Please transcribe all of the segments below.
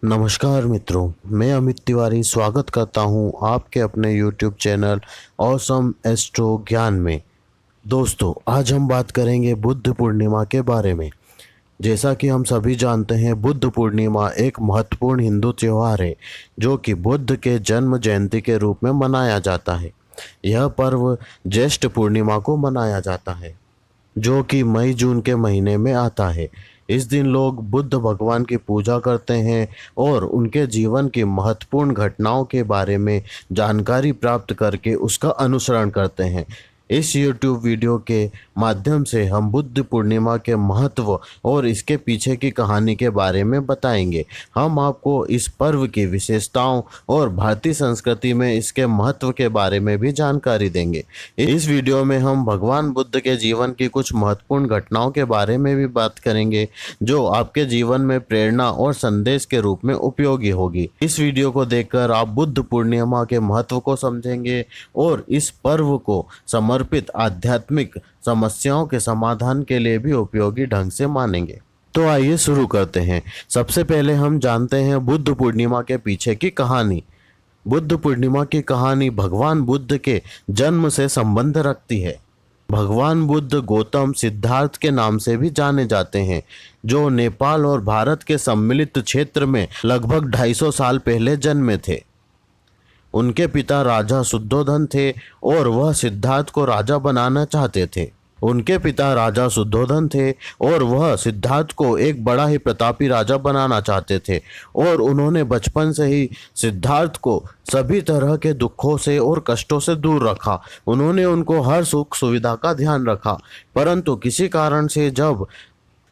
नमस्कार मित्रों, मैं अमित तिवारी स्वागत करता हूं आपके अपने YouTube चैनल ऑसम एस्ट्रो ज्ञान में। दोस्तों, आज हम बात करेंगे बुद्ध पूर्णिमा के बारे में। जैसा कि हम सभी जानते हैं, बुद्ध पूर्णिमा एक महत्वपूर्ण हिंदू त्योहार है जो कि बुद्ध के जन्म जयंती के रूप में मनाया जाता है। यह पर्व ज्येष्ठ पूर्णिमा को मनाया जाता है जो कि मई जून के महीने में आता है। इस दिन लोग बुद्ध भगवान की पूजा करते हैं और उनके जीवन की महत्वपूर्ण घटनाओं के बारे में जानकारी प्राप्त करके उसका अनुसरण करते हैं। इस YouTube वीडियो के माध्यम से हम बुद्ध पूर्णिमा के महत्व और इसके पीछे की कहानी के बारे में बताएंगे। हम आपको इस पर्व की विशेषताओं और भारतीय संस्कृति में इसके महत्व के बारे में भी जानकारी देंगे। इस वीडियो में हम भगवान बुद्ध के जीवन की कुछ महत्वपूर्ण घटनाओं के बारे में भी बात करेंगे जो आपके जीवन में प्रेरणा और संदेश के रूप में उपयोगी होगी। इस वीडियो को देखकर आप बुद्ध पूर्णिमा के महत्व को समझेंगे और इस पर्व को समर्पित आध्यात्मिक समस्याओं के समाधान के लिए भी उपयोगी ढंग से मानेंगे। तो आइए शुरू करते हैं। सबसे पहले हम जानते हैं बुद्ध पूर्णिमा के पीछे की कहानी। बुद्ध पूर्णिमा की कहानी भगवान बुद्ध के जन्म से संबंध रखती है। भगवान बुद्ध गौतम सिद्धार्थ के नाम से भी जाने जाते हैं, जो नेपाल और भारत के सम्मिलित क्षेत्र में लगभग 250 साल पहले जन्मे थे। उनके पिता राजा शुद्धोधन थे और वह सिद्धार्थ को राजा बनाना चाहते थे। उनके पिता राजा शुद्धोधन थे और वह सिद्धार्थ को एक बड़ा ही प्रतापी राजा बनाना चाहते थे और उन्होंने बचपन से ही सिद्धार्थ को सभी तरह के दुखों से और कष्टों से दूर रखा। उन्होंने उनको हर सुख सुविधा का ध्यान रखा, परंतु किसी कारण से जब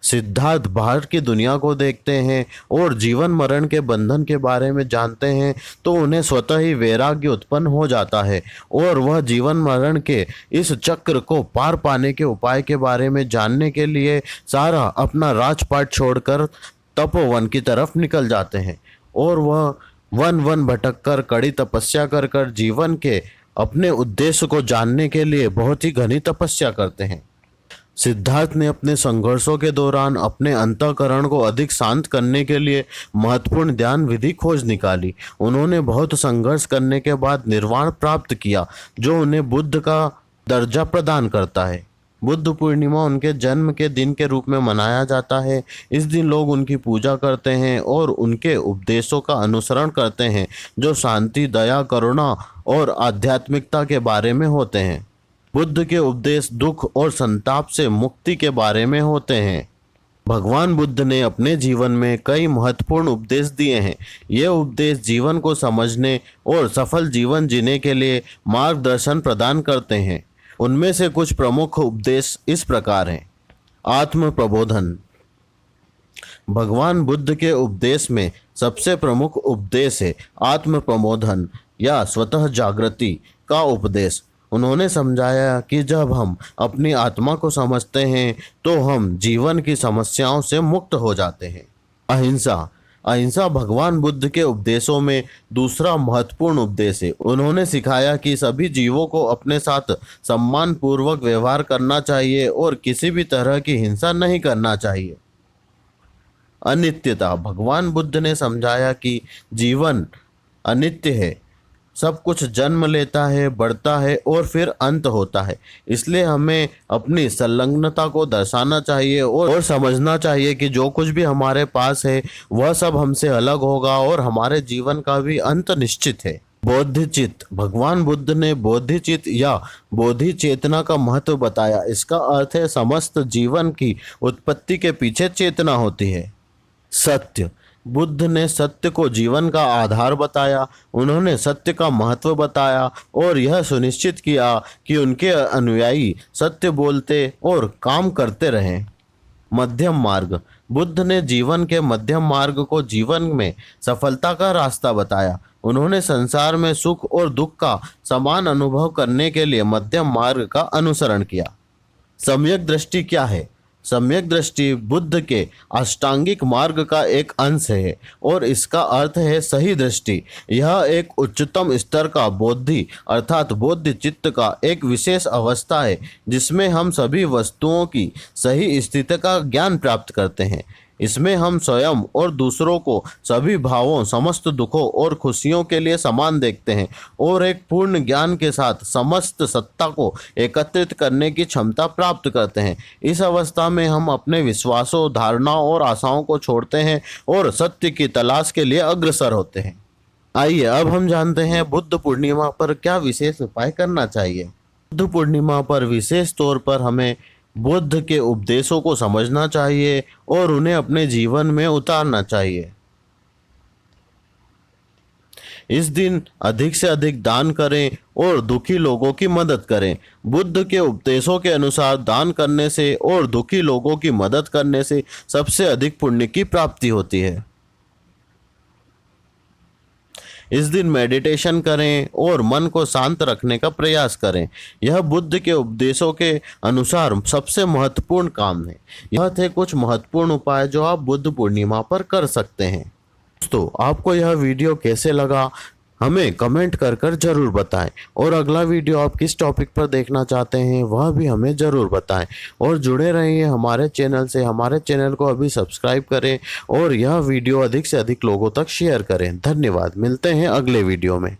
सिद्धार्थ बाहर की दुनिया को देखते हैं और जीवन मरण के बंधन के बारे में जानते हैं तो उन्हें स्वतः ही वैराग्य उत्पन्न हो जाता है और वह जीवन मरण के इस चक्र को पार पाने के उपाय के बारे में जानने के लिए सारा अपना राजपाट छोड़कर तपोवन की तरफ निकल जाते हैं और वह वन वन भटक कर कड़ी तपस्या कर कर जीवन के अपने उद्देश्य को जानने के लिए बहुत ही घनी तपस्या करते हैं। सिद्धार्थ ने अपने संघर्षों के दौरान अपने अंतःकरण को अधिक शांत करने के लिए महत्वपूर्ण ध्यान विधि खोज निकाली। उन्होंने बहुत संघर्ष करने के बाद निर्वाण प्राप्त किया, जो उन्हें बुद्ध का दर्जा प्रदान करता है। बुद्ध पूर्णिमा उनके जन्म के दिन के रूप में मनाया जाता है। इस दिन लोग उनकी पूजा करते हैं और उनके उपदेशों का अनुसरण करते हैं, जो शांति, दया, करुणा और आध्यात्मिकता के बारे में होते हैं। बुद्ध के उपदेश दुख और संताप से मुक्ति के बारे में होते हैं। भगवान बुद्ध ने अपने जीवन में कई महत्वपूर्ण उपदेश दिए हैं। ये उपदेश जीवन को समझने और सफल जीवन जीने के लिए मार्गदर्शन प्रदान करते हैं। उनमें से कुछ प्रमुख उपदेश इस प्रकार हैं। आत्म प्रबोधन। भगवान बुद्ध के उपदेश में सबसे प्रमुख उपदेश है आत्म प्रबोधन या स्वतः जागृति का उपदेश। उन्होंने समझाया कि जब हम अपनी आत्मा को समझते हैं तो हम जीवन की समस्याओं से मुक्त हो जाते हैं। अहिंसा। अहिंसा भगवान बुद्ध के उपदेशों में दूसरा महत्वपूर्ण उपदेश है। उन्होंने सिखाया कि सभी जीवों को अपने साथ सम्मान पूर्वक व्यवहार करना चाहिए और किसी भी तरह की हिंसा नहीं करना चाहिए। अनित्यता। भगवान बुद्ध ने समझाया कि जीवन अनित्य है, सब कुछ जन्म लेता है, बढ़ता है और फिर अंत होता है। इसलिए हमें अपनी संलग्नता को दर्शाना चाहिए और समझना चाहिए कि जो कुछ भी हमारे पास है वह सब हमसे अलग होगा और हमारे जीवन का भी अंत निश्चित है। बोधिचित्त। भगवान बुद्ध ने बोधिचित्त या बोधि चेतना का महत्व बताया। इसका अर्थ है समस्त जीवन की उत्पत्ति के पीछे चेतना होती है। सत्य। बुद्ध ने सत्य को जीवन का आधार बताया। उन्होंने सत्य का महत्व बताया और यह सुनिश्चित किया कि उनके अनुयायी सत्य बोलते और काम करते रहें। मध्यम मार्ग। बुद्ध ने जीवन के मध्यम मार्ग को जीवन में सफलता का रास्ता बताया। उन्होंने संसार में सुख और दुख का समान अनुभव करने के लिए मध्यम मार्ग का अनुसरण किया। सम्यक दृष्टि क्या है? सम्यक दृष्टि बुद्ध के अष्टांगिक मार्ग का एक अंश है और इसका अर्थ है सही दृष्टि। यह एक उच्चतम स्तर का बोधि अर्थात बोध चित्त का एक विशेष अवस्था है जिसमें हम सभी वस्तुओं की सही स्थिति का ज्ञान प्राप्त करते हैं। इसमें हम स्वयं और दूसरों को सभी भावों, समस्त दुखों और खुशियों के लिए समान देखते हैं और एक पूर्ण ज्ञान के साथ समस्त सत्ता को एकत्रित करने की क्षमता प्राप्त करते हैं। इस अवस्था में हम अपने विश्वासों, धारणाओं और आशाओं को छोड़ते हैं और सत्य की तलाश के लिए अग्रसर होते हैं। आइए अब हम जानते हैं बुद्ध पूर्णिमा पर क्या विशेष उपाय करना चाहिए। बुद्ध पूर्णिमा पर विशेष तौर पर हमें बुद्ध के उपदेशों को समझना चाहिए और उन्हें अपने जीवन में उतारना चाहिए। इस दिन अधिक से अधिक दान करें और दुखी लोगों की मदद करें। बुद्ध के उपदेशों के अनुसार दान करने से और दुखी लोगों की मदद करने से सबसे अधिक पुण्य की प्राप्ति होती है। इस दिन मेडिटेशन करें और मन को शांत रखने का प्रयास करें। यह बुद्ध के उपदेशों के अनुसार सबसे महत्वपूर्ण काम है। यह थे कुछ महत्वपूर्ण उपाय जो आप बुद्ध पूर्णिमा पर कर सकते हैं। दोस्तों, आपको यह वीडियो कैसे लगा हमें कमेंट कर कर जरूर बताएं और अगला वीडियो आप किस टॉपिक पर देखना चाहते हैं वह भी हमें ज़रूर बताएं और जुड़े रहिए हमारे चैनल से। हमारे चैनल को अभी सब्सक्राइब करें और यह वीडियो अधिक से अधिक लोगों तक शेयर करें। धन्यवाद। मिलते हैं अगले वीडियो में।